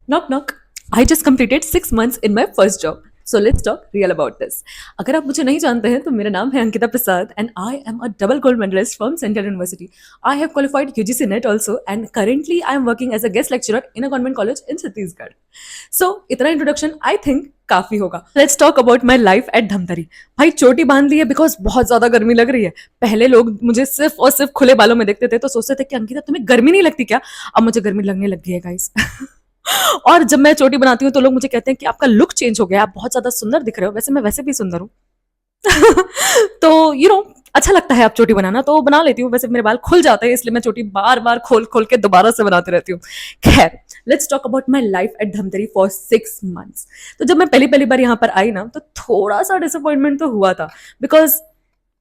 Knock knock. I just completed 6 months in my first job. So let's talk real about this. अगर आप मुझे नहीं जानते हैं तो मेरा नाम है अंकिता प्रसाद and I am a double gold medalist from Central University. I have qualified UGC NET also and currently I am working as a guest lecturer in a government college in Chhattisgarh. So इतना introduction I think काफी होगा. Let's talk about my life at Dhamtari. भाई चोटी बांध ली है because बहुत ज्यादा गर्मी लग रही है. पहले लोग मुझे सिर्फ और सिर्फ खुले बालों में देखते थे तो सोचते थे कि अंकिता तुम्हें गर्मी नहीं लगती क्या. अब मुझे गर्मी लगने लग गई है गाइस. और जब मैं चोटी बनाती हूँ तो लोग मुझे कहते हैं कि आपका लुक चेंज हो गया, आप बहुत ज्यादा सुंदर दिख रहे हो. वैसे मैं वैसे भी सुंदर हूँ. तो अच्छा लगता है आप चोटी बनाना तो बना लेती हूँ. वैसे मेरे बाल खुल जाते हैं इसलिए मैं चोटी बार बार खोल खोल के दोबारा से बनाती रहती हूँ. खैर, let's talk about my life at Dhamtari for 6 months. तो जब मैं पहली पहली बार यहाँ पर आई ना तो थोड़ा सा डिसअपॉइंटमेंट तो हुआ था बिकॉज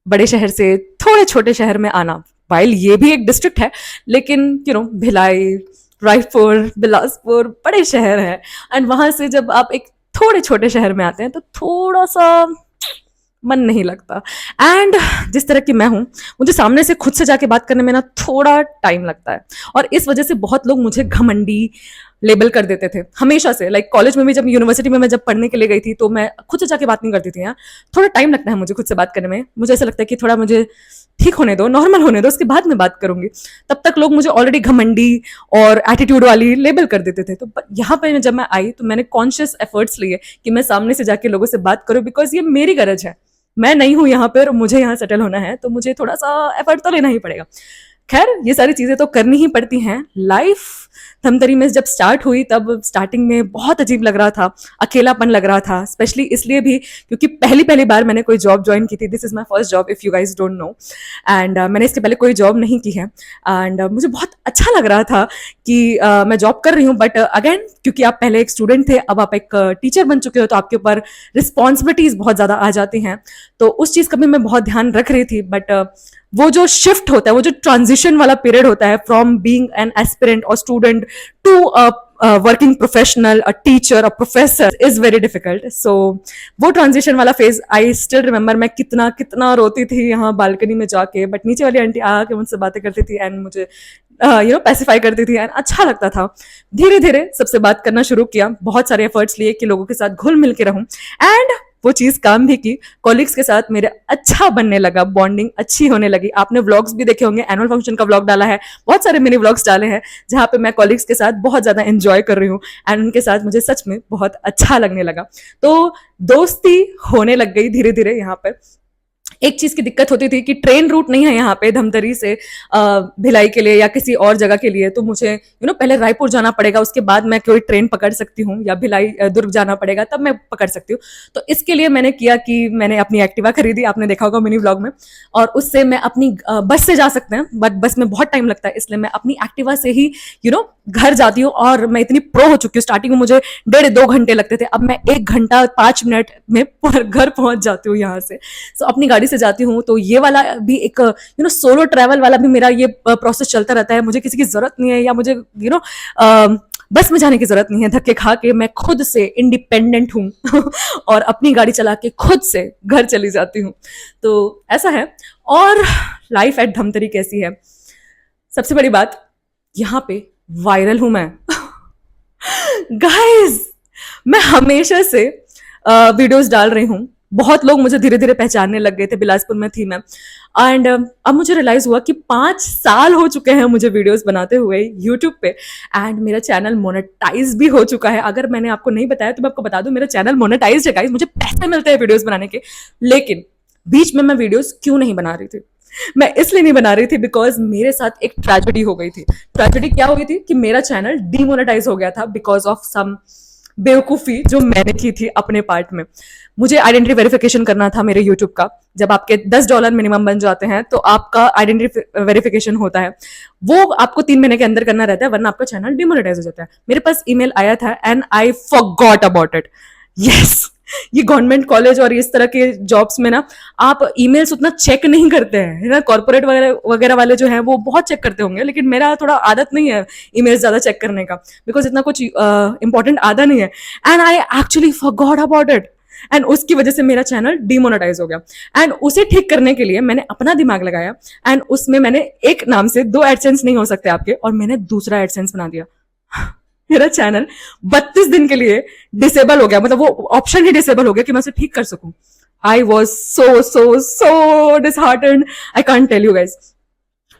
बड़े शहर से थोड़े छोटे शहर में आना, वाइल ये भी एक डिस्ट्रिक्ट है लेकिन भिलाई, रायपुर, बिलासपुर बड़े शहर है. एंड वहां से जब आप एक थोड़े छोटे शहर में आते हैं तो थोड़ा सा मन नहीं लगता. एंड जिस तरह की मैं हूं, मुझे सामने से खुद से जाके बात करने में ना थोड़ा टाइम लगता है. और इस वजह से बहुत लोग मुझे घमंडी लेबल कर देते थे हमेशा से. लाइक कॉलेज में भी, जब यूनिवर्सिटी में मैं जब पढ़ने के लिए गई थी तो मैं खुद से जाके बात नहीं करती थी. यार थोड़ा टाइम लगता है मुझे खुद से बात करने में. मुझे ऐसा लगता है कि थोड़ा मुझे ठीक होने दो, नॉर्मल होने दो, उसके बाद मैं बात करूंगी. तब तक लोग मुझे ऑलरेडी घमंडी और एटीट्यूड वाली लेबल कर देते थे. तो यहाँ पे जब मैं आई तो मैंने कॉन्शियस एफर्ट्स लिए कि मैं सामने से जाके लोगों से बात करूं बिकॉज ये मेरी गरज है. मैं नहीं हूं यहाँ पे और मुझे यहाँ सेटल होना है तो मुझे थोड़ा सा एफर्ट तो लेना ही पड़ेगा. खैर, ये सारी चीजें तो करनी ही पड़ती हैं. लाइफ धमतरी में जब स्टार्ट हुई तब स्टार्टिंग में बहुत अजीब लग रहा था, अकेलापन लग रहा था. स्पेशली इसलिए भी क्योंकि पहली पहली बार मैंने कोई जॉब ज्वाइन की थी. This is my first job if you guys don't know. And मैंने इसके पहले कोई जॉब नहीं की है. एंड मुझे बहुत अच्छा लग रहा था कि मैं जॉब कर रही हूँ. बट अगेन, क्योंकि आप पहले एक स्टूडेंट थे, अब आप एक टीचर बन चुके हो तो आपके ऊपर रिस्पॉन्सिबिलिटीज बहुत ज्यादा आ जाती हैं. तो उस चीज का भी मैं बहुत ध्यान रख रही थी. बट वो जो शिफ्ट होता है, वो जो ट्रांजिशन वाला पीरियड होता है फ्रॉम बीइंग एन एस्पिरेंट और student to working professional, a teacher, a professor, is very difficult. So वो ट्रांजिशन वाला फेज आई स्टिल रिमेंबर. मैं कितना कितना रोती थी यहाँ बालकनी में जाके. बट नीचे वाली आंटी आके मुझसे बातें करती थी एंड मुझे पैसिफाई करती थी एंड अच्छा लगता था. धीरे धीरे सबसे बात करना शुरू किया. बहुत सारे एफर्ट्स लिए कि लोगों के साथ घुल मिल के रहूं. एंड वो चीज काम भी की. कॉलीग्स के साथ मेरे अच्छा बनने लगा, बॉन्डिंग अच्छी होने लगी. आपने व्लॉग्स भी देखे होंगे, एनुअल फंक्शन का व्लॉग डाला है, बहुत सारे मिनी व्लॉग्स डाले हैं जहां पे मैं कॉलीग्स के साथ बहुत ज्यादा एंजॉय कर रही हूँ. एंड उनके साथ मुझे सच में बहुत अच्छा लगने लगा. तो दोस्ती होने लग गई धीरे धीरे. यहाँ पे एक चीज की दिक्कत होती थी कि ट्रेन रूट नहीं है यहाँ पे धमतरी से भिलाई के लिए या किसी और जगह के लिए. तो मुझे पहले रायपुर जाना पड़ेगा, उसके बाद मैं कोई ट्रेन पकड़ सकती हूँ, या भिलाई दुर्ग जाना पड़ेगा तब मैं पकड़ सकती हूँ. तो इसके लिए मैंने किया कि मैंने अपनी एक्टिवा खरीदी. आपने देखा होगा मिनी व्लॉग में. और उससे मैं अपनी बस से जा सकते हैं बट बस में बहुत टाइम लगता है, इसलिए मैं अपनी एक्टिवा से ही घर जाती हूँ. और मैं इतनी प्रो हो चुकी हूँ. स्टार्टिंग में मुझे 1.5-2 घंटे लगते थे, अब मैं 1 घंटा 5 मिनट में घर पहुंच जाती हूँ यहाँ से. सो अपनी गाड़ी से जाती हूँ. तो ये वाला भी एक सोलो ट्रैवल वाला भी मेरा ये प्रोसेस चलता रहता है. मुझे किसी की जरूरत नहीं है या मुझे बस में जाने की जरूरत नहीं है. धक्के खा के मैं खुद से इंडिपेंडेंट हूँ और अपनी गाड़ी चला के खुद से घर चली जाती हूँ. तो ऐसा है. और लाइफ एट धमतरी कैसी है? सबसे बड़ी बात, यहाँ पे वायरल हूं मैं. गाइस, मैं हमेशा से वीडियोस डाल रही हूँ. बहुत लोग मुझे धीरे धीरे पहचानने लग गए थे. बिलासपुर में थी मैं. एंड अब मुझे रियलाइज हुआ कि 5 साल हो चुके हैं मुझे वीडियोस बनाते हुए यूट्यूब पे. एंड मेरा चैनल मोनेटाइज भी हो चुका है. अगर मैंने आपको नहीं बताया तो मैं आपको बता दूं, मेरा चैनल मोनेटाइज है गाइस. मुझे पैसे मिलते हैं वीडियोस बनाने के. लेकिन बीच में मैं वीडियोस क्यों नहीं बना रही थी? मैं इसलिए नहीं बना रही थी बिकॉज मेरे साथ एक ट्रेजेडी हो गई थी. ट्रेजेडी क्या हो गई थी कि मेरा चैनल डीमोनेटाइज हो गया था बिकॉज ऑफ सम बेवकूफी जो मैंने की थी अपने पार्ट में. मुझे आइडेंटिटी वेरिफिकेशन करना था मेरे यूट्यूब का. जब आपके $10 मिनिमम बन जाते हैं तो आपका आइडेंटिटी वेरिफिकेशन होता है. वो आपको 3 महीने के अंदर करना रहता है वरना आपका चैनल डिमोनेटाइज हो जाता है. मेरे पास ईमेल आया था and I forgot about it. Yes, ये गवर्नमेंट कॉलेज और इस तरह के जॉब्स में ना आप ईमेल्स उतना चेक नहीं करते हैं, है ना. कॉर्पोरेट वगैरह वगैरह वाले जो हैं वो बहुत चेक करते होंगे, लेकिन मेरा थोड़ा आदत नहीं है ईमेल्स ज्यादा चेक करने का बिकॉज इतना कुछ इंपॉर्टेंट आता नहीं है. And I actually forgot about it. And उसकी वजह से मेरा चैनल डिमोनेटाइज हो गया. एंड उसे ठीक करने के लिए मैंने अपना दिमाग लगाया एंड उसमें मैंने एक नाम से 2 एडसेंस नहीं हो सकते आपके, और मैंने दूसरा एडसेंस बना दिया. मेरा चैनल 32 दिन के लिए डिसेबल हो गया, मतलब वो ऑप्शन ही डिसेबल हो गया कि मैं उसे ठीक कर सकूं. I was so disheartened, I can't tell you guys.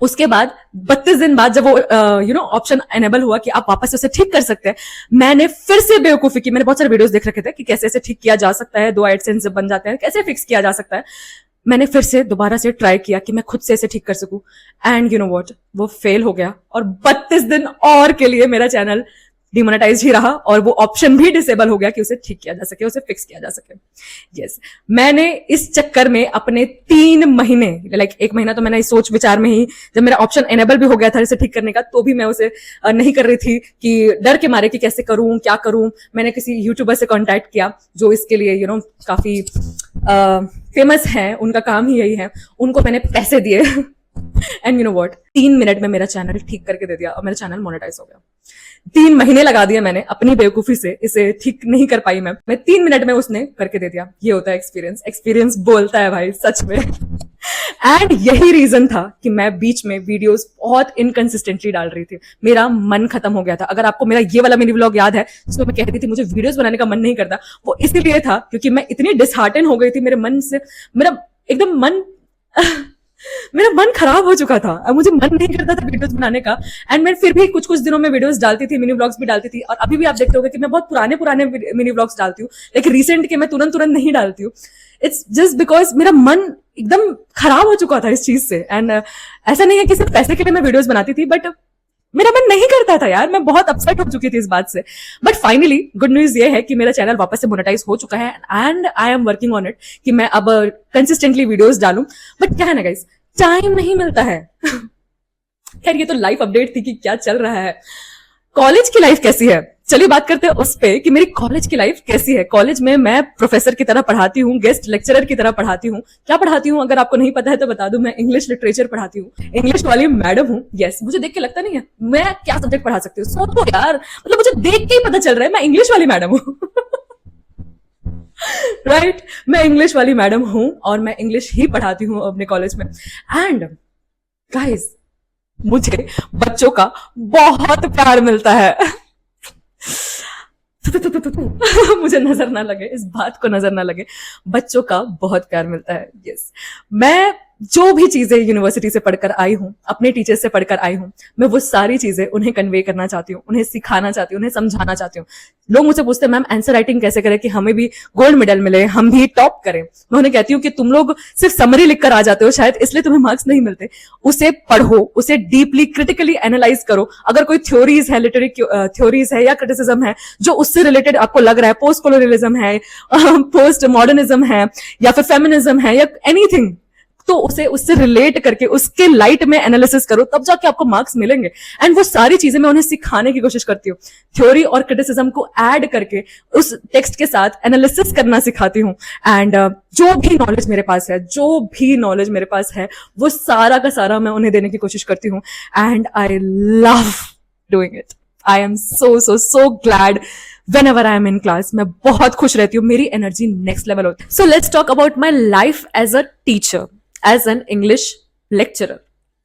उसके बाद 32 दिन बाद जब वो ऑप्शन एनेबल हुआ कि आप वापस उसे ठीक कर सकते हैं, मैंने फिर से बेवकूफी की. मैंने बहुत सारे वीडियोस देख रखे थे कि कैसे ऐसे ठीक किया जा सकता है, 2 एडसेंस बन जाते हैं, कैसे फिक्स किया जा सकता है. मैंने फिर से दोबारा से ट्राई किया कि मैं खुद से इसे ठीक कर सकूं. एंड यू नो व्हाट, वो फेल हो गया और 32 दिन और के लिए मेरा चैनल डिमोनेटाइज ही रहा और वो ऑप्शन भी डिसेबल हो गया कि उसे ठीक किया जा सके, उसे फिक्स किया जा सके. यस, मैंने इस चक्कर में अपने 3 महीने, लाइक 1 महीना तो मैंने इस सोच विचार में ही, जब मेरा ऑप्शन एनेबल भी हो गया था इसे ठीक करने का, तो भी मैं उसे नहीं कर रही थी कि डर के मारे कि कैसे करूं, क्या करूं. मैंने किसी यूट्यूबर से कॉन्टैक्ट किया जो इसके लिए काफी फेमस है, उनका काम ही यही है. उनको मैंने पैसे दिए and you know what, 3 minute में मेरा चैनल ठीक करके दे दिया और मेरा चैनल मोनेटाइज हो गया. 3 महीने लगा दिया मैंने अपनी बेवकूफी से, इसे ठीक नहीं कर पाई मैं 3 मिनट में उसने करके दे दिया. ये होता है एक्सपीरियंस. एक्सपीरियंस बोलता है भाई, सच में. एंड यही रीजन था कि मैं बीच में वीडियोस बहुत इनकंसिस्टेंटली डाल रही थी. मेरा मन खत्म हो गया था. अगर आपको मेरा ये वाला मिनी व्लॉग याद है जिसमें मैं कहती थी मुझे वीडियोस बनाने का मन नहीं करता, वो इसीलिए था क्योंकि मैं इतनी डिसहार्टन हो गई थी मेरे मन से. मेरा एकदम मन मेरा मन खराब हो चुका था. अब मुझे मन नहीं करता था वीडियोस बनाने का. एंड मैं फिर भी कुछ कुछ दिनों में वीडियोस डालती थी, मिनी व्लॉग्स भी डालती थी. और अभी भी आप देखते होगे कि मैं बहुत पुराने पुराने मिनी व्लॉग्स डालती हूँ, लेकिन रिसेंट के मैं तुरंत तुरंत नहीं डालती हूँ. इट्स जस्ट बिकॉज मेरा मन एकदम खराब हो चुका था इस चीज से. एंड ऐसा नहीं है कि सिर्फ पैसे के लिए मैं वीडियोस बनाती थी, बट मेरा मन नहीं करता था यार. मैं बहुत अपसेट हो चुकी थी इस बात से. बट फाइनली गुड न्यूज ये है कि मेरा चैनल वापस से मोनेटाइज हो चुका है and I am working on it कि मैं अब कंसिस्टेंटली वीडियोस डालूं. बट क्या है ना गाइस, टाइम नहीं मिलता है. खैर, ये तो लाइफ अपडेट थी कि क्या चल रहा है. कॉलेज की लाइफ कैसी है, चलिए बात करते हैं उस पे कि मेरी कॉलेज की लाइफ कैसी है. कॉलेज में मैं प्रोफेसर की तरह पढ़ाती हूँ, गेस्ट लेक्चरर की तरह पढ़ाती हूँ. क्या पढ़ाती हूँ अगर आपको नहीं पता है तो बता दूं, मैं इंग्लिश लिटरेचर पढ़ाती हूँ, इंग्लिश वाली मैडम हूँ. यस, मुझे देख के लगता नहीं है मैं क्या सब्जेक्ट पढ़ा सकती हूँ. सोचो यार, मतलब मुझे देख के ही पता चल रहा है मैं इंग्लिश वाली मैडम हूँ. राइट, मैं इंग्लिश वाली मैडम हूं और मैं इंग्लिश ही पढ़ाती हूँ अपने कॉलेज में. एंड गाइस, मुझे बच्चों का बहुत प्यार मिलता है. मुझे नजर ना लगे, इस बात को नजर ना लगे, बच्चों का बहुत प्यार मिलता है. यस, मैं जो भी चीजें यूनिवर्सिटी से पढ़कर आई हूँ, अपने टीचर से पढ़कर आई हूँ, मैं वो सारी चीजें उन्हें कन्वे करना चाहती हूँ, उन्हें सिखाना चाहती हूँ, उन्हें समझाना चाहती हूँ. लोग मुझसे पूछते हैं मैम आंसर राइटिंग कैसे करें कि हमें भी गोल्ड मेडल मिले, हम भी टॉप करें. मैं उन्हें कहती हूँ कि तुम लोग सिर्फ समरी लिखकर आ जाते हो शायद, इसलिए तुम्हें मार्क्स नहीं मिलते. उसे पढ़ो, उसे डीपली क्रिटिकली एनालाइज करो. अगर कोई थ्योरीज है, लिटरेरी थ्योरीज है या क्रिटिसिज्म है जो उससे रिलेटेड आपको लग रहा है, पोस्ट कोलोनियलिज्म है, पोस्ट मॉडर्निज्म है, या फिर फेमिनिज्म है, या एनीथिंग, तो उसे उससे रिलेट करके उसके लाइट में एनालिसिस करो, तब जाके आपको मार्क्स मिलेंगे. एंड वो सारी चीजें मैं उन्हें सिखाने की कोशिश करती हूँ. थ्योरी और क्रिटिसिज्म को ऐड करके उस टेक्स्ट के साथ एनालिसिस करना सिखाती हूँ. एंड जो भी नॉलेज मेरे पास है, जो भी नॉलेज मेरे पास है, वो सारा का सारा मैं उन्हें देने की कोशिश करती हूँ. And I love doing it. I am so glad whenever I am in class. मैं बहुत खुश रहती हूँ, मेरी एनर्जी नेक्स्ट लेवल होती है. So let's talk about my life as a teacher, as an English lecturer.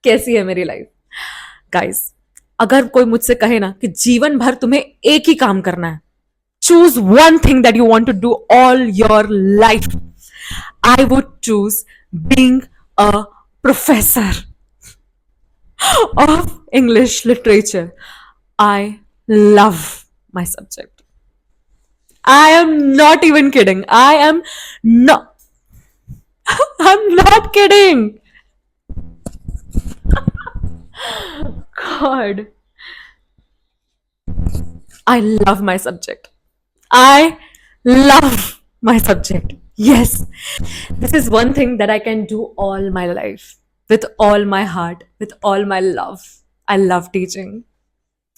कैसी है मेरी लाइफ गाइस? अगर कोई मुझसे कहे ना कि जीवन भर तुम्हें एक ही काम करना है, choose one thing that you want to do all your life, I would choose being a professor of English literature. I love my subject. I am not even kidding. I'm not kidding. God. I love my subject. I love my subject. Yes. This is one thing that I can do all my life. With all my heart. With all my love. I love teaching.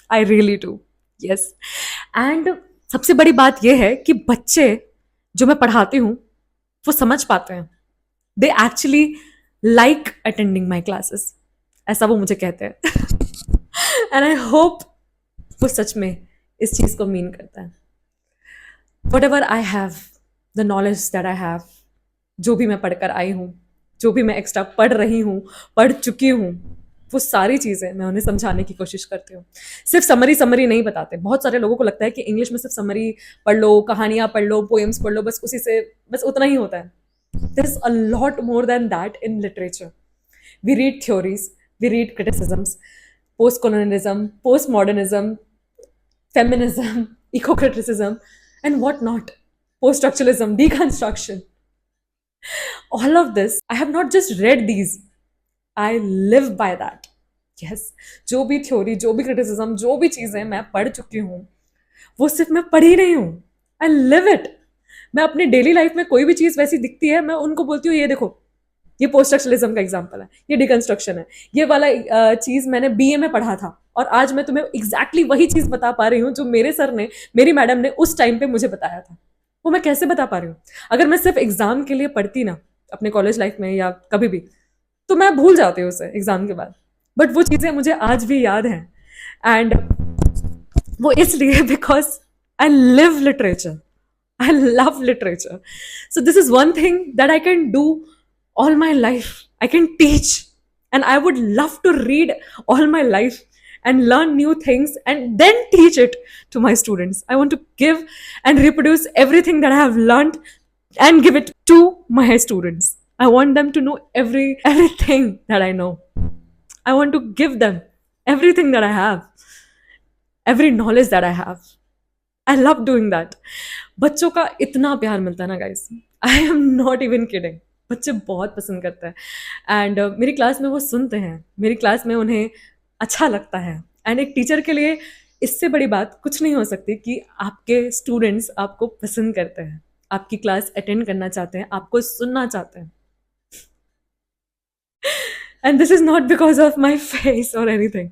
I really do. Yes. And सबसे बड़ी बात यह है कि बच्चे जो मैं पढ़ाती हूँ वो समझ पाते हैं. They actually like attending my classes, ऐसा वो मुझे कहते हैं. एंड आई होप वो सच में इस चीज को मीन करता है. What ever I have, the knowledge that I have, जो भी मैं पढ़कर आई हूँ, जो भी मैं एक्स्ट्रा पढ़ रही हूँ, पढ़ चुकी हूँ, वो सारी चीज़ें मैं उन्हें समझाने की कोशिश करती हूँ। सिर्फ समरी समरी नहीं बताते। बहुत सारे लोगों को लगता है कि इंग्लिश में सिर्फ समरी पढ़ लो, कहानियाँ पढ़ लो, पोएम्स पढ़ लो, बस उसी से बस उतना ही होता है। There is a lot more than that in literature. We read theories, we read criticisms, post colonialism, post modernism, feminism, eco criticism, and whatnot, post structuralism, deconstruction. All of this, I have not just read these, I live by that. Yes, जो भी theory, जो भी criticism, जो भी चीज़ें मैं पढ़ चुकी हूँ, वो सिर्फ मैं पढ़ ही नहीं हूँ, आई लिव इट. मैं अपनी डेली लाइफ में कोई भी चीज़ वैसी दिखती है, मैं उनको बोलती हूँ ये देखो, ये पोस्ट स्ट्रक्चरलिज्म का एग्जाम्पल है, ये डिकंस्ट्रक्शन है, ये वाला चीज़ मैंने बीए में पढ़ा था और आज मैं तुम्हें एग्जैक्टली वही चीज़ बता पा रही हूँ जो मेरे सर ने, मेरी मैडम ने उस टाइम पे मुझे बताया था. वो मैं कैसे बता पा रही हूँ? अगर मैं सिर्फ एग्जाम के लिए पढ़ती ना अपने कॉलेज लाइफ में या कभी भी, तो मैं भूल जाती हूँ उसे एग्जाम के बाद. बट वो चीज़ें मुझे आज भी याद हैं. एंड वो इसलिए because I live literature. I love literature. So this is one thing that I can do all my life. I can teach. And I would love to read all my life and learn new things and then teach it to my students. I want to give and reproduce everything that I have learned and give it to my students. I want them to know everything that I know. I want to give them everything that I have, every knowledge that I have. I love doing that. बच्चों का इतना प्यार मिलता है ना guys, I am not even kidding. बच्चे बहुत पसंद करते हैं एंड मेरी क्लास में वो सुनते हैं, मेरी क्लास में उन्हें अच्छा लगता है. एंड एक टीचर के लिए इससे बड़ी बात कुछ नहीं हो सकती कि आपके स्टूडेंट्स आपको पसंद करते हैं, आपकी क्लास अटेंड करना चाहते हैं, आपको सुनना चाहते हैं. And this is not because of my face और anything,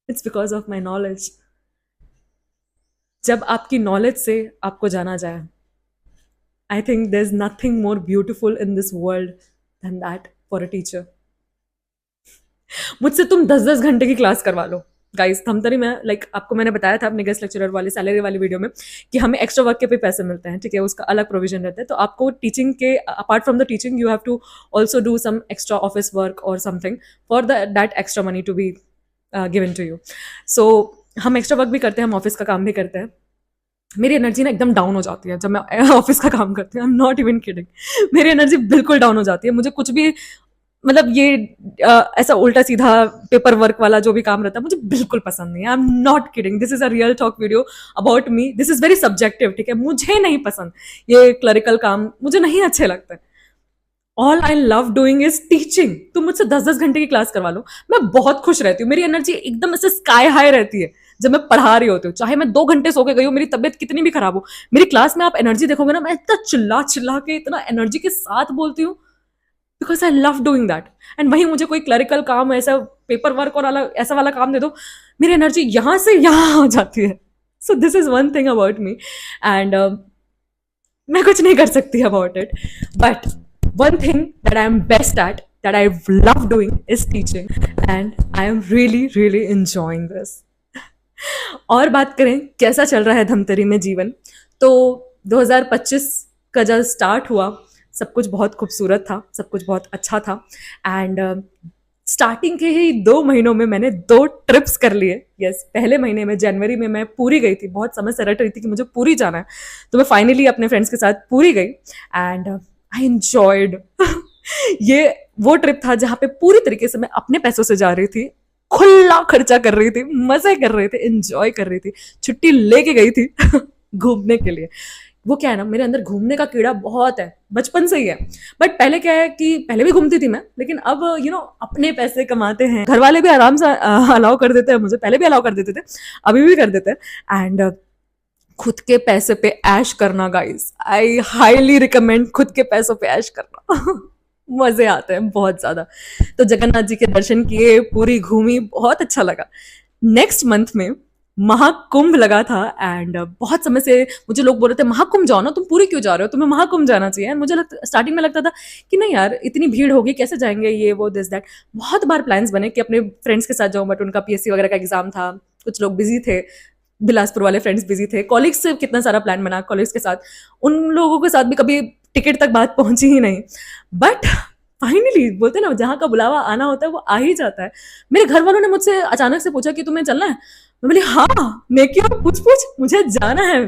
it's because of my knowledge. जब आपकी नॉलेज से आपको जाना जाए, I think there is nothing more beautiful in this world than that for a teacher. मुझसे तुम 10-10 घंटे की क्लास करवा लो गाइस. धमतरी में आपको मैंने बताया था अपने गेस्ट लेक्चरर वाली सैलरी वाली वीडियो में कि हमें एक्स्ट्रा वर्क के पे पैसे मिलते हैं, ठीक है, उसका अलग प्रोविजन रहता है. तो आपको टीचिंग के apart from the teaching you have to also do some extra office work और something for that extra money to be given to you. So हम एक्स्ट्रा वर्क भी करते हैं, हम ऑफिस का काम भी करते हैं. मेरी एनर्जी ना एकदम डाउन हो जाती है जब मैं ऑफिस का काम करती हूँ. I am not even kidding. मेरी एनर्जी बिल्कुल डाउन हो जाती है. मुझे कुछ भी मतलब ये ऐसा उल्टा सीधा पेपर वर्क वाला जो भी काम रहता है मुझे बिल्कुल पसंद नहीं है. I am not kidding. This is a real talk video about me. This is very subjective, ठीक है. मुझे नहीं पसंद ये क्लरिकल काम, मुझे नहीं अच्छे लगते. All I love doing is teaching. तुम मुझसे 10-10 घंटे की क्लास करवा लो, मैं बहुत खुश रहती हूँ. मेरी एनर्जी एकदम ऐसे स्काई हाई रहती है जब मैं पढ़ा रही होती हूँ. चाहे मैं 2 घंटे सो के गई हूँ, मेरी तबियत कितनी भी खराब हो, मेरी क्लास में आप एनर्जी देखोगे ना, मैं इतना चिल्ला चिल्ला के इतना एनर्जी के साथ बोलती हूँ because I love doing that. And वहीं मुझे कोई क्लरिकल काम, ऐसा पेपर वर्क और ऐसा वाला काम दे दो, मेरी एनर्जी यहाँ से यहाँ हो जाती है. So this is one thing about me and मैं कुछ नहीं कर सकती about it. But one thing that I am best at, that I love doing, is teaching, and I am really enjoying this. और बात करें कैसा चल रहा है धमतरी में जीवन, तो 2025 का जब स्टार्ट हुआ सब कुछ बहुत खूबसूरत था, सब कुछ बहुत अच्छा था. एंड स्टार्टिंग के ही 2 महीनों में मैंने 2 ट्रिप्स कर लिए. यस, पहले महीने में जनवरी में मैं पूरी गई थी. बहुत समय से रट रही थी कि मुझे पूरी जाना है, तो मैं फाइनली अपने फ्रेंड्स के साथ पूरी गई. And I enjoyed. ये वो ट्रिप था जहाँ पे पूरी तरीके से मैं अपने पैसों से जा रही थी, खुला खर्चा कर रही थी, मजे कर रही थी, एंजॉय कर रही थी, छुट्टी लेके गई थी घूमने के लिए. वो क्या है ना, मेरे अंदर घूमने का कीड़ा बहुत है, बचपन से ही है. बट पहले क्या है कि पहले भी घूमती थी मैं, लेकिन अब अपने पैसे कमाते हैं, घर वाले भी आराम से अलाउ कर देते हैं मुझे. पहले भी अलाउ कर देते थे, अभी भी कर देते हैं. एंड खुद के पैसे पे ऐश करना गाइस, आई हाईली रिकमेंड खुद के पैसों पे ऐश करना. मजे आते हैं बहुत ज्यादा. तो जगन्नाथ जी के दर्शन किए, पूरी घूमी, बहुत अच्छा लगा. नेक्स्ट मंथ में महाकुंभ लगा था एंड बहुत समय से मुझे लोग बोल रहे थे महाकुंभ जाओ ना, तुम पूरी क्यों जा रहे हो, तुम्हें महाकुंभ जाना चाहिए. एंड मुझे स्टार्टिंग में लगता था कि नहीं यार इतनी भीड़ होगी, कैसे जाएंगे, ये वो दिस दैट. बहुत बार प्लान्स बने कि अपने फ्रेंड्स के साथ जाऊँ, बट उनका पीएससी वगैरह का एग्जाम था, कुछ लोग बिजी थे, बिलासपुर वाले फ्रेंड्स बिजी थे, कॉलेज से कितना सारा प्लान बना कॉलेज के साथ, उन लोगों के साथ भी कभी टिकट तक बात पहुंची ही नहीं. बट फाइनली बोलते हैं ना, जहाँ का बुलावा आना होता है वो आ ही जाता है। मेरे घर वालों ने मुझसे अचानक से पूछा कि तुम्हें चलना है? मैं बोली हाँ, मैं क्यों, पूछ पूछ, मुझे जाना है।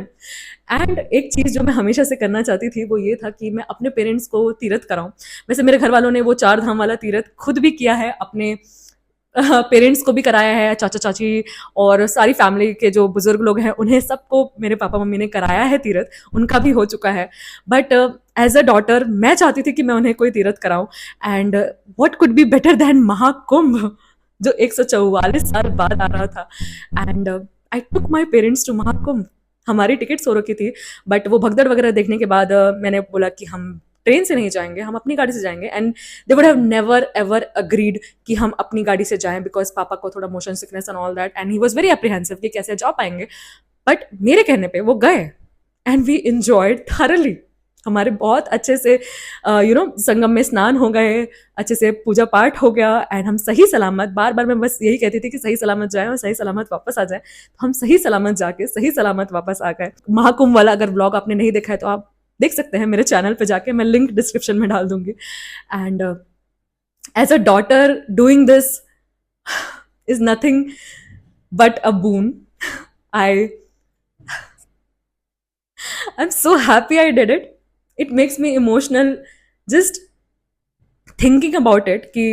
एंड एक चीज़ जो मैं हमेशा से करना चाहती थी वो ये था कि मैं अपने पेरेंट्स को तीरथ कराऊं। वैसे मेरे घर वालों ने वो 4 धाम वाला तीरथ खुद भी किया है, अपने पेरेंट्स को भी कराया है, चाचा चाची और सारी फैमिली के जो बुजुर्ग लोग हैं उन्हें सबको मेरे पापा मम्मी ने कराया है तीरथ, उनका भी हो चुका है। बट एज अ डॉटर मैं चाहती थी कि मैं उन्हें कोई तीरथ कराऊं। And what could be better than Mahakumbh, जो 144 साल बाद आ रहा था। And I took my parents to Mahakumbh. हमारी टिकट्स हो रखी थी, बट वो भगदड़ वगैरह देखने के बाद मैंने बोला कि हम ट्रेन से नहीं जाएंगे, हम अपनी गाड़ी से जाएंगे। And they would have never ever agreed कि हम अपनी गाड़ी से जाएं, बिकॉज पापा को थोड़ा motion sickness and all that, and he was very apprehensive कि कैसे जा पाएंगे। बट मेरे कहने पे वो गए एंड वी इंजॉयड थरली। हमारे बहुत अच्छे से संगम में स्नान हो गए, अच्छे से पूजा पाठ हो गया, एंड हम सही सलामत, बार बार मैं बस यही कहती थी कि सही सलामत जाए और सही सलामत वापस आ जाए। तो हम सही सलामत जाके सही सलामत वापस आ गए। महाकुंभ वाला अगर ब्लॉग आपने नहीं देखा है तो आप देख सकते हैं मेरे चैनल पे जाके, मैं लिंक डिस्क्रिप्शन में डाल दूंगी। And as a daughter doing this is nothing but a boon. I I'm so happy I did it. It makes me emotional just thinking about it कि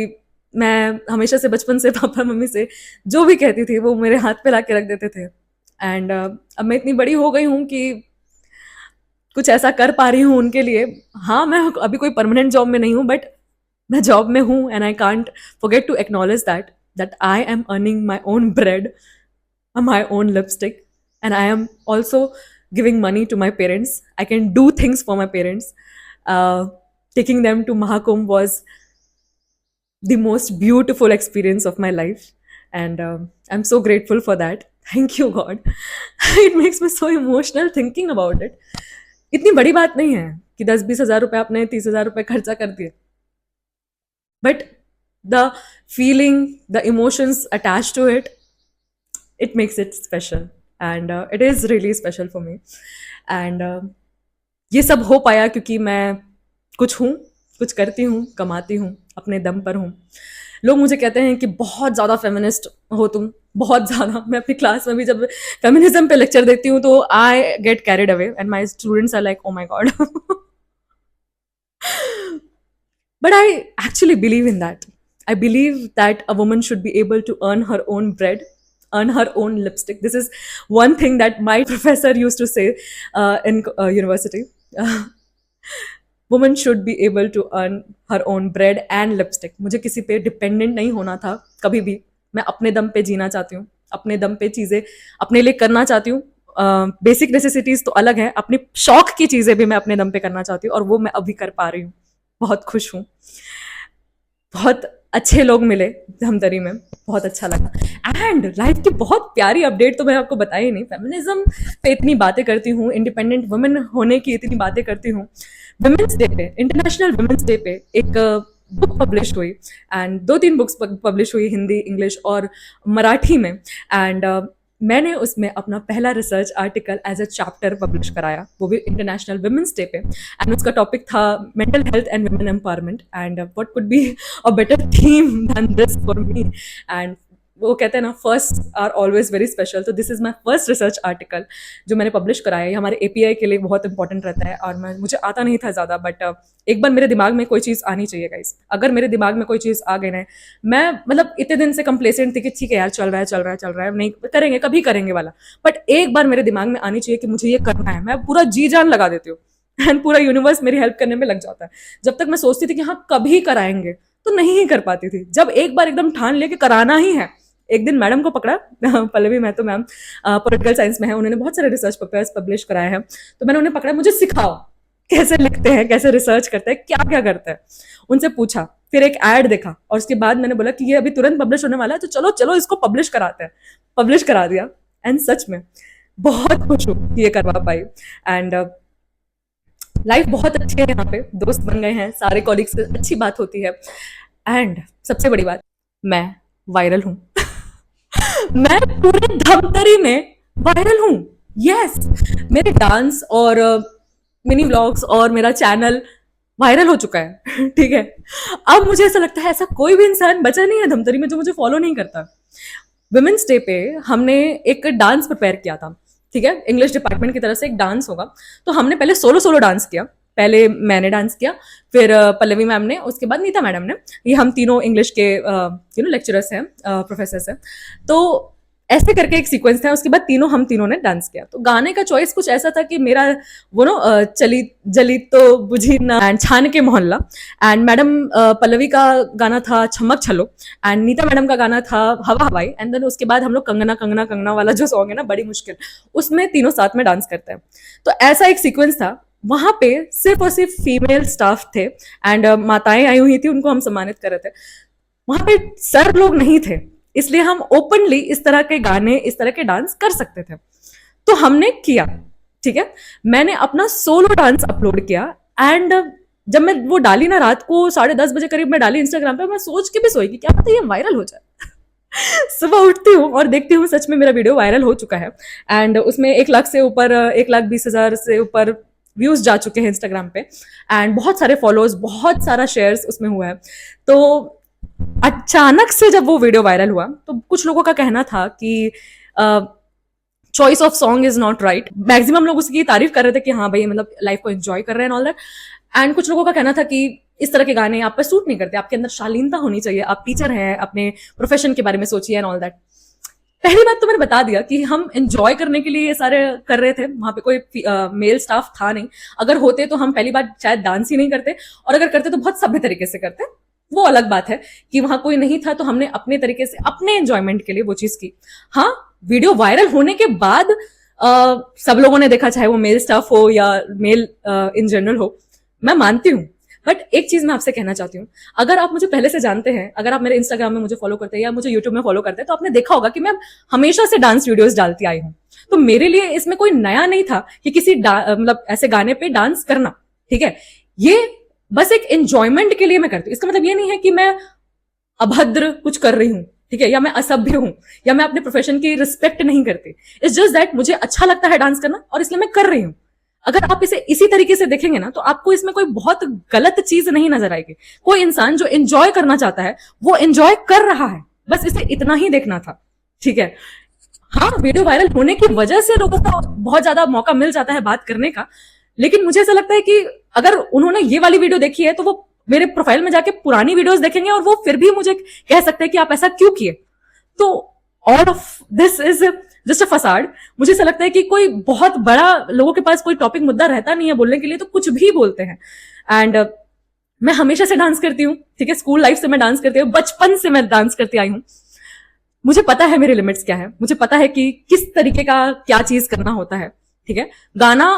मैं हमेशा से बचपन से पापा मम्मी से जो भी कहती थी वो मेरे हाथ पे ला के रख देते थे। एंड अब मैं इतनी बड़ी हो गई हूँ कि कुछ ऐसा कर पा रही हूँ उनके लिए। हाँ, मैं अभी कोई परमानेंट जॉब में नहीं हूँ, बट मैं जॉब में हूँ and I can't forget to acknowledge that I am earning my own bread, my own lipstick, and I am also giving money to my parents. I can do things for my parents. Taking them to Mahakumbh was the most beautiful experience of my life, and I'm so grateful for that. Thank you God. It makes me so emotional thinking about it. इतनी बड़ी बात नहीं है कि 10-20 हज़ार रुपए आपने 30 हज़ार रुपए खर्चा कर दिए, but the feeling, the emotions attached to it, it makes it special, and it is really special for me. And ये सब हो पाया क्योंकि मैं कुछ हूँ, कुछ करती हूँ, कमाती हूँ, अपने दम पर हूँ। लोग मुझे कहते हैं कि बहुत ज़्यादा फेमिनिस्ट हो तुम, बहुत ज़्यादा। मैं अपनी क्लास में भी जब फेमिनिज्म पे लेक्चर देती हूँ तो I get carried away and my students are like oh my God. But I actually believe in that. I believe that a woman should be able to earn her own bread, earn her own lipstick. This is one thing that my professor used to say in university. Woman should be able to earn her own bread and lipstick. मुझे किसी पे dependent नहीं होना था कभी भी। मैं अपने दम पे जीना चाहती हूँ, अपने दम पे चीज़ें अपने लिए करना चाहती हूँ। बेसिक नेसेसिटीज़ तो अलग है, अपनी शौक की चीज़ें भी मैं अपने दम पे करना चाहती हूँ, और वो मैं अभी कर पा रही हूँ। बहुत खुश हूँ। बहुत अच्छे लोग मिले धमतरी में, बहुत अच्छा लगा। एंड लाइफ की बहुत प्यारी अपडेट तो मैं आपको बताई नहीं। फेमिनिज्म पे इतनी बातें करती हूँ, इंडिपेंडेंट वुमेन होने की इतनी बातें करती हूँ। वुमेन्स डे पे, इंटरनेशनल वुमेन्स डे पे एक बुक पब्लिश हुई, एंड 2-3 बुक्स पब्लिश हुई, हिंदी, इंग्लिश और मराठी में। एंड मैंने उसमें अपना पहला research article as a chapter publish कराया, वो भी इंटरनेशनल वुमेन्स डे पे। एंड उसका टॉपिक था mental health and women empowerment, and what could be a better theme than this for me. And वो कहते हैं ना, first are always very special, तो this is my first research article जो मैंने पब्लिश कराया। ये हमारे API के लिए बहुत इंपॉर्टेंट रहता है, और मुझे आता नहीं था ज़्यादा, बट एक बार मेरे दिमाग में कोई चीज़ आनी चाहिए गाइस। अगर मेरे दिमाग में कोई चीज़ आ गई ना, मैं मतलब इतने दिन से कंप्लेसेंट थी कि ठीक है यार, चल रहा है, नहीं करेंगे, कभी करेंगे वाला। बट एक बार मेरे दिमाग में आनी चाहिए कि मुझे ये करना है, मैं पूरा जी जान लगा देती हूँ, एंड पूरा यूनिवर्स मेरी हेल्प करने में लग जाता है। जब तक मैं सोचती थी कि हाँ कभी कराएंगे, तो नहीं ही कर पाती थी। जब एक बार एकदम ठान लिया कि कराना ही है, एक दिन मैडम को पकड़ा, Pallavi Mahato ma'am political science में है, उन्होंने बहुत सारे रिसर्च पेपर्स पब्लिश कराए हैं, तो मैंने उन्हें पकड़ा, मुझे सिखाओ कैसे लिखते हैं, कैसे रिसर्च करते हैं, क्या क्या करते हैं। उनसे पूछा, फिर एक एड देखा, और उसके बाद मैंने बोला कि ये अभी तुरंत पब्लिश होने वाला है, तो चलो चलो इसको पब्लिश कराते हैं। पब्लिश करा दिया, एंड सच में बहुत खुश हूँ कि ये करवा पाई। एंड लाइफ बहुत अच्छी है, यहाँ पे दोस्त बन गए हैं, सारे कॉलीग्स से अच्छी बात होती है। एंड सबसे बड़ी बात, मैं वायरल हूँ। मैं पूरे धमतरी में वायरल हूँ। यस, मेरे डांस और मिनी व्लॉग्स और मेरा चैनल वायरल हो चुका है। ठीक है, अब मुझे ऐसा लगता है ऐसा कोई भी इंसान बचा नहीं है धमतरी में जो मुझे फॉलो नहीं करता। वुमेन्स डे पे हमने एक डांस प्रिपेयर किया था, ठीक है, इंग्लिश डिपार्टमेंट की तरफ से एक डांस होगा। तो हमने पहले सोलो सोलो डांस किया, पहले मैंने डांस किया, फिर पल्लवी मैम ने, उसके बाद नीता मैडम ने। ये हम तीनों इंग्लिश के लेक्चरर्स हैं, प्रोफेसर्स हैं। तो ऐसे करके एक सीक्वेंस था, उसके बाद हम तीनों ने डांस किया। तो गाने का चॉइस कुछ ऐसा था कि मेरा वो चली जली तो बुझी ना एंड छान के मोहल्ला, एंड मैडम पल्लवी का गाना था छमक छलो, एंड नीता मैडम का गाना था हवा हवाई, एंड देन उसके बाद हम लोग कंगना कंगना कंगना वाला जो सॉन्ग है ना, बड़ी मुश्किल, उसमें तीनों साथ में डांस करते हैं। तो ऐसा एक सीक्वेंस था। वहां पे सिर्फ और सिर्फ फीमेल स्टाफ थे, एंड माताएं आई हुई थी, उनको हम सम्मानित कर रहे थे। वहां पे सर लोग नहीं थे, इसलिए हम ओपनली इस तरह के गाने, इस तरह के डांस कर सकते थे। तो हमने किया, ठीक है। मैंने अपना सोलो डांस अपलोड किया, एंड जब मैं वो डाली ना, रात को 10:30 बजे करीब मैं डाली इंस्टाग्राम पे, मैं सोच के भी सोई कि क्या पता ये वायरल हो जाए। सुबह उठती हूँ और देखती हूँ सच में मेरा वीडियो वायरल हो चुका है, एंड उसमें 1 लाख से ऊपर, 1,20,000 से ऊपर व्यूज जा चुके हैं इंस्टाग्राम पे, एंड बहुत सारे फॉलोअर्स, बहुत सारा शेयर्स उसमें हुआ है। तो अचानक से जब वो वीडियो वायरल हुआ, तो कुछ लोगों का कहना था कि choice of song is not right. Maximum लोग उसकी तारीफ कर रहे थे कि हाँ भाई, मतलब लाइफ को एंजॉय कर रहे हैं ऑल दैट। एंड कुछ लोगों का कहना था कि इस तरह के गाने आप पे सूट नहीं करते, आपके अंदर शालीनता होनी चाहिए, आप टीचर हैं, अपने प्रोफेशन के बारे में सोचिए एंड ऑल दैट। पहली बात तो मैंने बता दिया कि हम एंजॉय करने के लिए ये सारे कर रहे थे, वहां पे कोई मेल स्टाफ था नहीं। अगर होते तो हम पहली बार शायद डांस ही नहीं करते, और अगर करते तो बहुत सभ्य तरीके से करते। वो अलग बात है कि वहां कोई नहीं था, तो हमने अपने तरीके से, अपने एंजॉयमेंट के लिए वो चीज की। हाँ, वीडियो वायरल होने के बाद सब लोगों ने देखा, चाहे वो मेल स्टाफ हो या मेल इन जनरल हो, मैं मानती हूँ। बट एक चीज मैं आपसे कहना चाहती हूँ, अगर आप मुझे पहले से जानते हैं, अगर आप मेरे इंस्टाग्राम में मुझे फॉलो करते हैं या मुझे यूट्यूब में फॉलो करते हैं, तो आपने देखा होगा कि मैं हमेशा से डांस वीडियोस डालती आई हूँ। तो मेरे लिए इसमें कोई नया नहीं था कि किसी मतलब ऐसे गाने पे डांस करना, ठीक है। ये बस एक एंजॉयमेंट के लिए मैं करती हूँ। इसका मतलब ये नहीं है कि मैं अभद्र कुछ कर रही हूँ, ठीक है, या मैं असभ्य हूं, या मैं अपने प्रोफेशन की रिस्पेक्ट नहीं करती। इट्स जस्ट दैट मुझे अच्छा लगता है डांस करना, और इसलिए मैं कर रही हूं। अगर आप इसे इसी तरीके से देखेंगे ना, तो आपको इसमें कोई बहुत गलत चीज नहीं नजर आएगी। कोई इंसान जो एंजॉय करना चाहता है, वो एंजॉय कर रहा है, बस इसे इतना ही देखना था, ठीक है। हाँ, वीडियो वायरल होने की वजह से लोगों को बहुत ज्यादा मौका मिल जाता है बात करने का, लेकिन मुझे ऐसा लगता है कि अगर उन्होंने ये वाली वीडियो देखी है, तो वो मेरे प्रोफाइल में जाके पुरानी वीडियोस देखेंगे, और वो फिर भी मुझे कह सकते हैं कि आप ऐसा क्यों किए। तो all of this is just a facade. मुझे ऐसा लगता है कि कोई बहुत बड़ा, लोगों के पास कोई टॉपिक मुद्दा रहता नहीं है बोलने के लिए, तो कुछ भी बोलते हैं। एंड मैं हमेशा से डांस करती हूँ, ठीक है, स्कूल लाइफ से मैं डांस करती हूँ, बचपन से मैं डांस करती आई हूँ। मुझे पता है मेरे लिमिट्स क्या है, मुझे पता है कि किस तरीके का क्या चीज करना होता है, ठीक है। गाना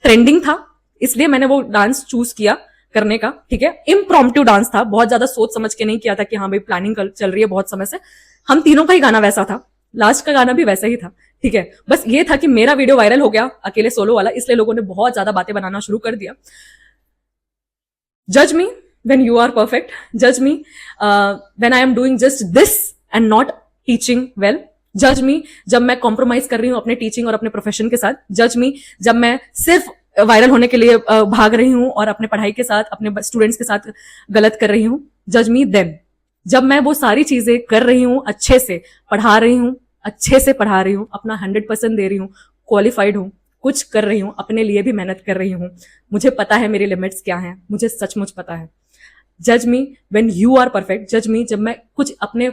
ट्रेंडिंग था, इसलिए मैंने वो डांस चूज किया करने का, ठीक है। इम्प्रॉम्प्टू डांस था, बहुत ज्यादा सोच समझ के नहीं किया था कि हाँ भाई प्लानिंग चल रही है बहुत समय से। हम तीनों का ही गाना वैसा था, लास्ट का गाना भी वैसा ही था, ठीक है। बस ये था कि मेरा वीडियो वायरल हो गया अकेले सोलो वाला, इसलिए लोगों ने बहुत ज्यादा बातें बनाना शुरू कर दिया। जज मी when you are perfect, judge me when I am doing just this and not teaching well, जज मी जब मैं कॉम्प्रोमाइज कर रही हूं अपने टीचिंग और अपने प्रोफेशन के साथ, जज मी जब मैं सिर्फ वायरल होने के लिए भाग रही हूं और अपने पढ़ाई के साथ, अपने स्टूडेंट्स के साथ गलत कर रही हूं। जज मी देन जब मैं वो सारी चीजें कर रही हूं, अच्छे से पढ़ा रही हूं, अच्छे से पढ़ा रही हूं, अपना 100% दे रही हूं, क्वालिफाइड हूं, कुछ कर रही हूं, अपने लिए भी मेहनत कर रही हूं, मुझे पता है मेरी लिमिट्स क्या हैं, मुझे सचमुच पता है। जज me when you are perfect, जज मी जब मैं कुछ अपने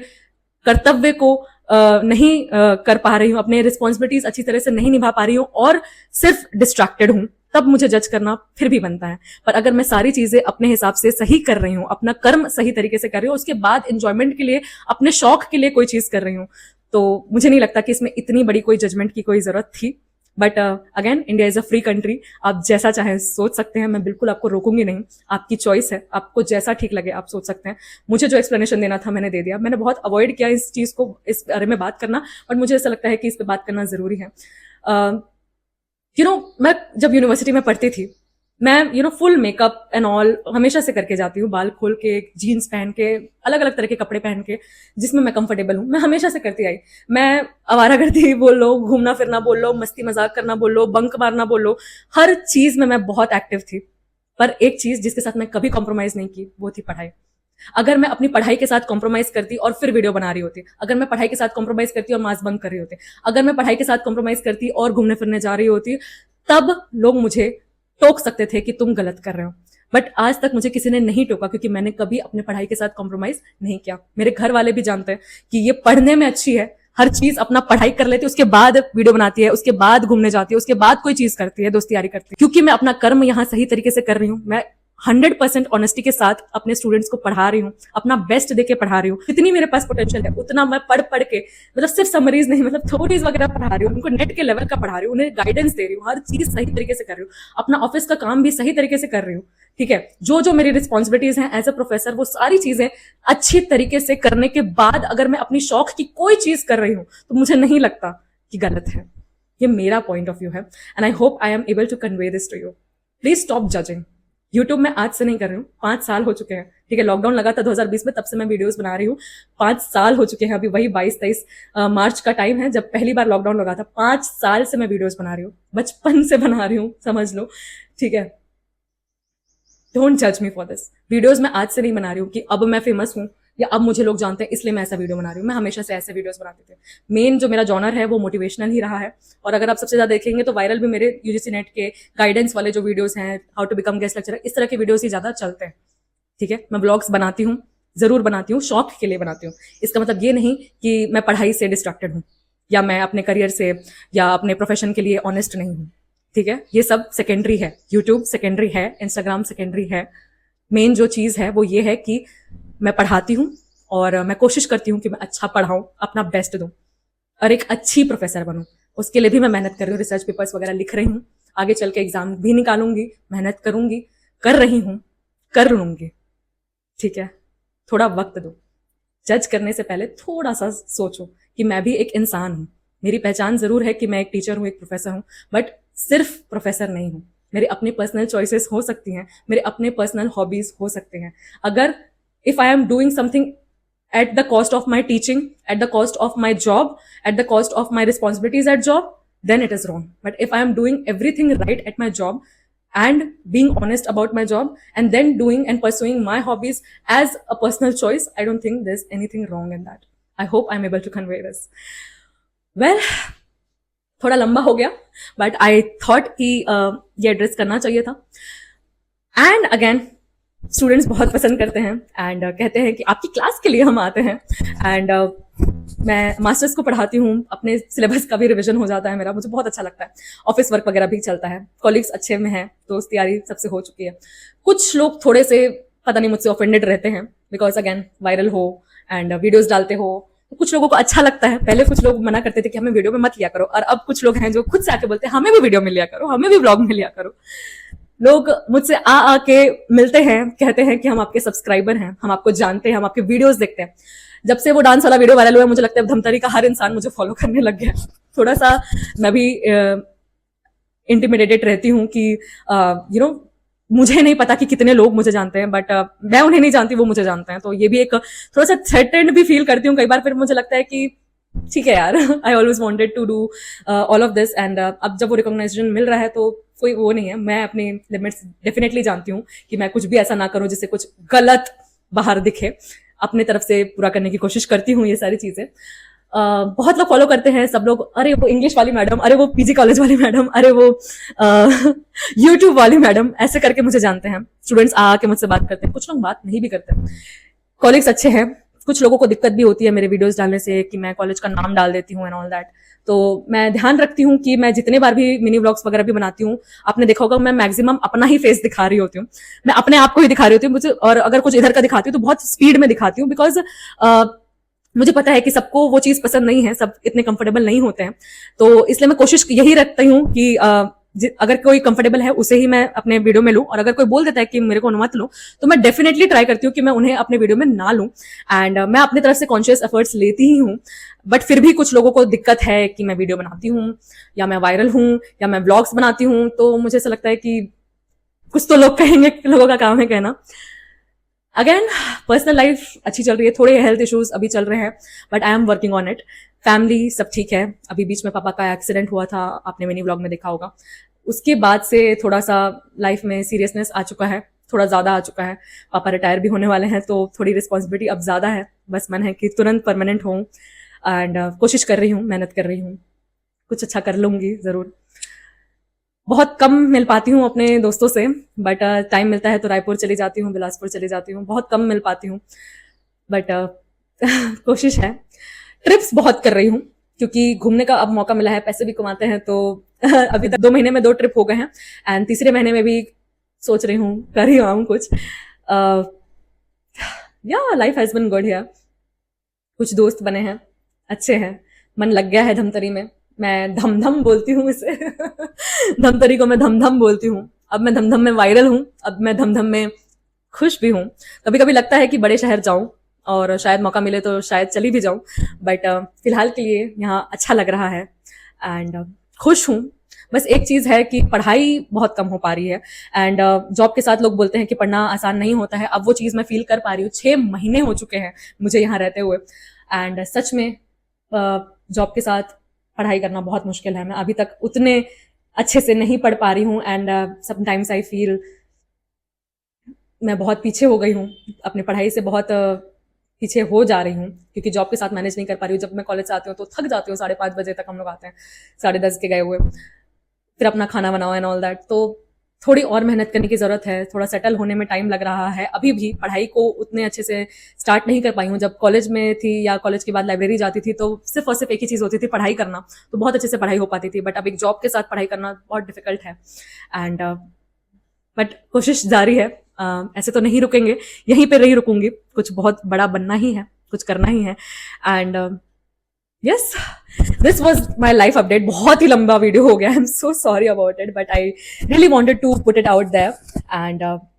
कर्तव्य को नहीं कर पा रही हूँ, अपने रिस्पॉन्सिबिलिटीज अच्छी तरह से नहीं निभा पा रही हूँ और सिर्फ डिस्ट्रैक्टेड हूँ, तब मुझे जज करना फिर भी बनता है। पर अगर मैं सारी चीजें अपने हिसाब से सही कर रही हूँ, अपना कर्म सही तरीके से कर रही हूँ, उसके बाद एंजॉयमेंट के लिए, अपने शौक के लिए कोई चीज कर रही हूँ, तो मुझे नहीं लगता कि इसमें इतनी बड़ी कोई जजमेंट की कोई जरूरत थी। But again, India is a free country, आप जैसा चाहे सोच सकते हैं, मैं बिल्कुल आपको रोकूंगी नहीं, आपकी चॉइस है, आपको जैसा ठीक लगे आप सोच सकते हैं। मुझे जो एक्सप्लेनेशन देना था मैंने दे दिया, मैंने बहुत अवॉइड किया इस चीज को, इस बारे में बात करना, बट मुझे ऐसा लगता है कि इस पर बात करना जरूरी है। मैं जब यूनिवर्सिटी में पढ़ती थी, मैं फुल मेकअप एंड ऑल हमेशा से करके जाती हूँ, बाल खोल के, जीन्स पहन के, अलग अलग तरह के कपड़े पहन के, जिसमें मैं कंफर्टेबल हूँ, मैं हमेशा से करती आई। मैं आवारागर्दी बोल लो, घूमना फिरना बोल लो, मस्ती मजाक करना बोल लो, बंक मारना बोल लो, हर चीज में मैं बहुत एक्टिव थी। पर एक चीज जिसके साथ मैं कभी कॉम्प्रोमाइज नहीं की वो थी पढ़ाई। अगर मैं अपनी पढ़ाई के साथ कॉम्प्रोमाइज करती और फिर वीडियो बना रही होती, अगर मैं पढ़ाई के साथ कॉम्प्रोमाइज करती और मास बंक कर रही होती, अगर मैं पढ़ाई के साथ कॉम्प्रोमाइज करती और घूमने फिरने जा रही होती, तब लोग मुझे टोक सकते थे कि तुम गलत कर रहे हो। बट आज तक मुझे किसी ने नहीं टोका, क्योंकि मैंने कभी अपने पढ़ाई के साथ कॉम्प्रोमाइज नहीं किया। मेरे घर वाले भी जानते हैं कि ये पढ़ने में अच्छी है, हर चीज अपना पढ़ाई कर लेती है, उसके बाद वीडियो बनाती है, उसके बाद घूमने जाती है, उसके बाद कोई चीज करती है, दोस्ती यारी करती है, क्योंकि मैं अपना कर्म यहाँ सही तरीके से कर रही हूँ। मैं 100% ऑनेस्टी के साथ अपने स्टूडेंट्स को पढ़ा रही हूँ, अपना बेस्ट देके पढ़ा रही हूँ। जितनी मेरे पास पोटेंशियल है उतना मैं पढ़ पढ़ के, मतलब सिर्फ समरीज नहीं, मतलब थ्योरीज वगैरह पढ़ा रही हूँ, उनको नेट के लेवल का पढ़ा रही हूँ, उन्हें गाइडेंस दे रही हूँ, हर चीज सही तरीके से कर रही हूँ, अपना ऑफिस का काम भी सही तरीके से कर रही हूँ। ठीक है, जो जो मेरी रिस्पॉन्सिबिलिटीज हैं एज अ प्रोफेसर, वो सारी चीजें अच्छी तरीके से करने के बाद अगर मैं अपनी शौक की कोई चीज कर रही हूँ तो मुझे नहीं लगता कि गलत है। ये मेरा पॉइंट ऑफ व्यू है and I hope I am able to convey this to you. Please stop judging. YouTube में आज से नहीं कर रही हूँ, 5 साल हो चुके हैं। ठीक है, लॉकडाउन लगा था 2020 में, तब से मैं वीडियोस बना रही हूँ। 5 साल हो चुके हैं, अभी वही 22-23 मार्च का टाइम है जब पहली बार लॉकडाउन लगा था। 5 साल से मैं वीडियोस बना रही हूँ, बचपन से बना रही हूँ, समझ लो। ठीक है, डोंट जज मी फॉर दिस। वीडियोस मैं आज से नहीं बना रही हूँ कि अब मैं फेमस हूँ या अब मुझे लोग जानते हैं इसलिए मैं ऐसा वीडियो बना रही हूँ। मैं हमेशा से ऐसे वीडियोस बनाती थी। मेन जो मेरा जॉनर है वो मोटिवेशनल ही रहा है, और अगर आप सबसे ज्यादा देखेंगे तो वायरल भी मेरे यूजीसी नेट के गाइडेंस वाले जो वीडियोस हैं, how to become guest lecturer, इस तरह के वीडियोस ही ज्यादा चलते हैं। ठीक है, मैं ब्लॉग्स बनाती हूँ, जरूर बनाती हूँ, शौक के लिए बनाती हूँ। इसका मतलब ये नहीं कि मैं पढ़ाई से डिस्ट्रैक्टेड हूँ या मैं अपने करियर से या अपने प्रोफेशन के लिए ऑनेस्ट नहीं हूँ। ठीक है, ये सब सेकेंडरी है। यूट्यूब सेकेंडरी है, इंस्टाग्राम सेकेंडरी है। मेन जो चीज है वो ये है कि मैं पढ़ाती हूँ और मैं कोशिश करती हूँ कि मैं अच्छा पढ़ाऊँ, अपना बेस्ट दूँ और एक अच्छी प्रोफेसर बनूँ। उसके लिए भी मैं मेहनत कर रही हूँ, रिसर्च पेपर्स वगैरह लिख रही हूँ, आगे चल के एग्जाम भी निकालूंगी, मेहनत करूंगी, कर रही हूँ, कर लूंगी। ठीक है, थोड़ा वक्त दो। जज करने से पहले थोड़ा सा सोचो कि मैं भी एक इंसान हूँ। मेरी पहचान जरूर है कि मैं एक टीचर हूँ, एक प्रोफेसर हूँ, बट सिर्फ प्रोफेसर नहीं हूँ। मेरे अपने पर्सनल चॉइसेस हो सकती हैं, मेरे अपने पर्सनल हॉबीज हो सकते हैं। अगर if I am doing something at the cost of my teaching, at the cost of my job, at the cost of my responsibilities at job, then it is wrong. But if I am doing everything right at my job and being honest about my job and then doing and pursuing my hobbies as a personal choice, I don't think there's anything wrong in that. I hope I'm able to convey this. Well, थोड़ा लंबा हो गया, but I thought कि ये address करना चाहिए था। And again students बहुत पसंद करते हैं एंड कहते हैं कि आपकी क्लास के लिए हम आते हैं। एंड मैं मास्टर्स को पढ़ाती हूँ, अपने सिलेबस का भी रिवीजन हो जाता है मेरा, मुझे बहुत अच्छा लगता है। ऑफिस वर्क वगैरह भी चलता है, कॉलीग्स अच्छे में हैं, दोस्त यारी सबसे हो चुकी है। कुछ लोग थोड़े से पता नहीं मुझसे ऑफेंडेड रहते हैं बिकॉज अगेन वायरल हो एंड वीडियोज डालते हो, तो कुछ लोगों को अच्छा लगता है। पहले कुछ लोग मना करते थे कि हमें वीडियो में मत लिया करो, और अब कुछ लोग हैं जो खुद से आके बोलते हैं हमें भी वीडियो में लिया करो, हमें भी ब्लॉग में लिया करो। लोग मुझसे आके मिलते हैं, कहते हैं कि हम आपके सब्सक्राइबर हैं, हम आपको जानते हैं, हम आपके वीडियोस देखते हैं। जब से वो डांस वाला वीडियो वायरल हुआ, मुझे लगता है धमतरी का हर इंसान मुझे फॉलो करने लग गया। थोड़ा सा मैं भी इंटिमिडेटेड रहती हूँ कि यू नो मुझे नहीं पता कि कितने लोग मुझे जानते हैं, बट मैं उन्हें नहीं जानती, वो मुझे जानते हैं। तो ये भी एक थोड़ा सा थ्रेटेंड भी फील करती हूँ कई बार। फिर मुझे लगता है कि ठीक है यार, I always wanted to do all of this and अब जब वो रिकॉग्नाइजेशन मिल रहा है तो कोई वो नहीं है। मैं अपनी लिमिट्स डेफिनेटली जानती हूँ कि मैं कुछ भी ऐसा ना करूँ जिससे कुछ गलत बाहर दिखे। अपने तरफ से पूरा करने की कोशिश करती हूँ ये सारी चीजें। बहुत लोग फॉलो करते हैं, सब लोग अरे वो इंग्लिश वाली मैडम, अरे वो पीजी कॉलेज वाली मैडम, अरे वो यूट्यूब वाली मैडम, ऐसे करके मुझे जानते हैं। स्टूडेंट्स आके मुझसे बात करते हैं, कुछ लोग बात नहीं भी करते। कॉलेग्स अच्छे हैं, कुछ लोगों को दिक्कत भी होती है मेरे वीडियोस डालने से कि मैं कॉलेज का नाम डाल देती हूँ एंड ऑल दैट। तो मैं ध्यान रखती हूँ कि मैं जितने बार भी मिनी व्लॉग्स वगैरह भी बनाती हूँ, आपने देखा होगा मैं मैक्सिमम अपना ही फेस दिखा रही होती हूँ, मैं अपने आप को ही दिखा रही होती हूँ मुझे। और अगर कुछ इधर का दिखाती हूँ तो बहुत स्पीड में दिखाती हूँ, बिकॉज मुझे पता है कि सबको वो चीज पसंद नहीं है, सब इतने कंफर्टेबल नहीं होते हैं। तो इसलिए मैं कोशिश यही रखती हूँ कि अगर कोई कंफर्टेबल है उसे ही मैं अपने वीडियो में लूं, और अगर कोई बोल देता है कि मेरे को मत लो तो मैं डेफिनेटली ट्राई करती हूँ कि मैं उन्हें अपने वीडियो में ना लूं। एंड मैं अपनी तरफ से कॉन्शियस एफर्ट्स लेती ही हूँ, बट फिर भी कुछ लोगों को दिक्कत है कि मैं वीडियो बनाती हूँ या मैं वायरल हूँ या मैं व्लॉग्स बनाती हूँ। तो मुझे ऐसा लगता है कि कुछ तो लोग कहेंगे, लोगों का काम है कहना। अगेन पर्सनल लाइफ अच्छी चल रही है, थोड़े हेल्थ इश्यूज अभी चल रहे हैं, but I am working on it. Family सब ठीक है। अभी बीच में पापा का एक्सीडेंट हुआ था, आपने मिनी व्लॉग में देखा होगा, उसके बाद से थोड़ा सा लाइफ में सीरियसनेस आ चुका है, थोड़ा ज़्यादा आ चुका है। पापा रिटायर भी होने वाले हैं तो थोड़ी रिस्पॉन्सिबिलिटी अब ज़्यादा है। बस मन है कि तुरंत परमानेंट होऊं एंड कोशिश कर रही हूँ, मेहनत कर रही हूँ, कुछ अच्छा कर लूँगी ज़रूर। बहुत कम मिल पाती हूँ अपने दोस्तों से, बट टाइम मिलता है तो रायपुर चली जाती हूँ, बिलासपुर चली जाती हूँ। बहुत कम मिल पाती हूँ, बट कोशिश है। ट्रिप्स बहुत कर रही हूँ क्योंकि घूमने का अब मौका मिला है, पैसे भी कमाते हैं तो अभी तक 2 महीने में 2 ट्रिप हो गए हैं एंड तीसरे महीने में भी सोच रही हूँ कर ही आऊँ कुछ। या life has been good here. कुछ दोस्त बने हैं, अच्छे हैं, मन लग गया है धमतरी में। मैं धमधम बोलती हूँ इसे धमतरी को मैं धमधम बोलती हूँ। अब मैं धमधम में वायरल हूँ, अब मैं धमधम में खुश भी हूँ। कभी कभी लगता है कि बड़े शहर जाऊं और शायद मौका मिले तो शायद चली भी जाऊं, बट फिलहाल के लिए यहाँ अच्छा लग रहा है एंड खुश हूँ। बस एक चीज़ है कि पढ़ाई बहुत कम हो पा रही है एंड जॉब के साथ लोग बोलते हैं कि पढ़ना आसान नहीं होता है। अब वो चीज़ मैं फील कर पा रही हूँ। 6 महीने हो चुके हैं मुझे यहाँ रहते हुए एंड सच में जॉब के साथ पढ़ाई करना बहुत मुश्किल है। मैं अभी तक उतने अच्छे से नहीं पढ़ पा रही हूँ एंड समटाइम्स आई फील मैं बहुत पीछे हो गई हूँ, अपनी पढ़ाई से बहुत पीछे हो जा रही हूँ क्योंकि जॉब के साथ मैनेज नहीं कर पा रही हूँ। जब मैं कॉलेज से आती हूँ तो थक जाती हूँ, 5:30 बजे तक हम लोग आते हैं, 10:30 के गए हुए, फिर अपना खाना बनाओ एंड ऑल दैट। तो थोड़ी और मेहनत करने की ज़रूरत है, थोड़ा सेटल होने में टाइम लग रहा है। अभी भी पढ़ाई को उतने अच्छे से स्टार्ट नहीं कर पाई हूँ। जब कॉलेज में थी या कॉलेज के बाद लाइब्रेरी जाती थी तो सिर्फ और सिर्फ एक ही चीज़ होती थी, पढ़ाई करना, तो बहुत अच्छे से पढ़ाई हो पाती थी। बट अब एक जॉब के साथ पढ़ाई करना बहुत डिफिकल्ट है एंड बट कोशिश जारी है। ऐसे तो नहीं रुकेंगे, यहीं पे नहीं रुकूंगी, कुछ बहुत बड़ा बनना ही है, कुछ करना ही है and yes, this was my life update. बहुत ही लंबा वीडियो हो गया, I am so sorry about it, but I really wanted to put it out there and आप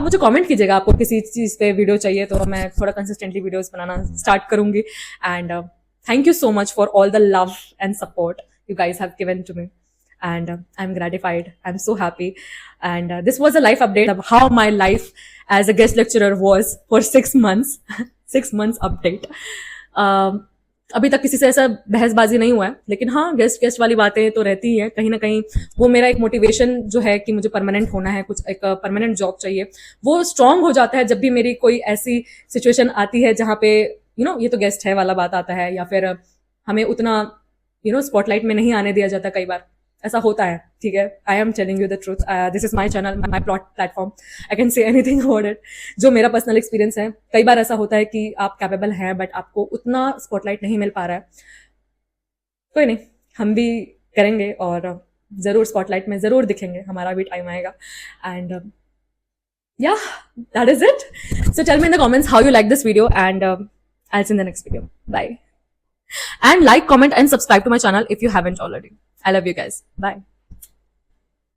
मुझे कमेंट कीजिएगा आपको किसी चीज़ पे वीडियो चाहिए तो मैं थोड़ा कंसिस्टेंटली वीडियोस बनाना स्टार्ट करूंगी and thank you so much for all the love and support you guys have given to me and I'm gratified, I'm so happy and this was a life update of how my life as a guest lecturer was for 6 months 6 months update. अभी तक किसी से ऐसा बहसबाजी नहीं हुआ है, लेकिन हाँ गेस्ट गेस्ट वाली बातें तो रहती ही है कहीं ना कहीं। वो मेरा एक मोटिवेशन जो है कि मुझे परमानेंट होना है, कुछ एक परमानेंट जॉब चाहिए, वो स्ट्रांग हो जाता है जब भी मेरी कोई ऐसी सिचुएशन आती है जहाँ पे ये तो गेस्ट है वाला बात आता है या फिर हमें उतना स्पॉटलाइट में नहीं आने दिया जाता। कई बार ऐसा होता है, ठीक है, I am telling you the truth, this is my channel, my platform, I can say anything about it. जो मेरा पर्सनल एक्सपीरियंस है, कई बार ऐसा होता है कि आप कैपेबल हैं बट आपको उतना स्पॉटलाइट नहीं मिल पा रहा है। कोई नहीं, हम भी करेंगे और जरूर स्पॉटलाइट में जरूर दिखेंगे, हमारा भी टाइम आएगा and yeah, that is it. So tell me in the comments how you like this video and I'll see you in the next video. Bye. And like, comment and subscribe to my channel if you haven't already. I love you guys. Bye.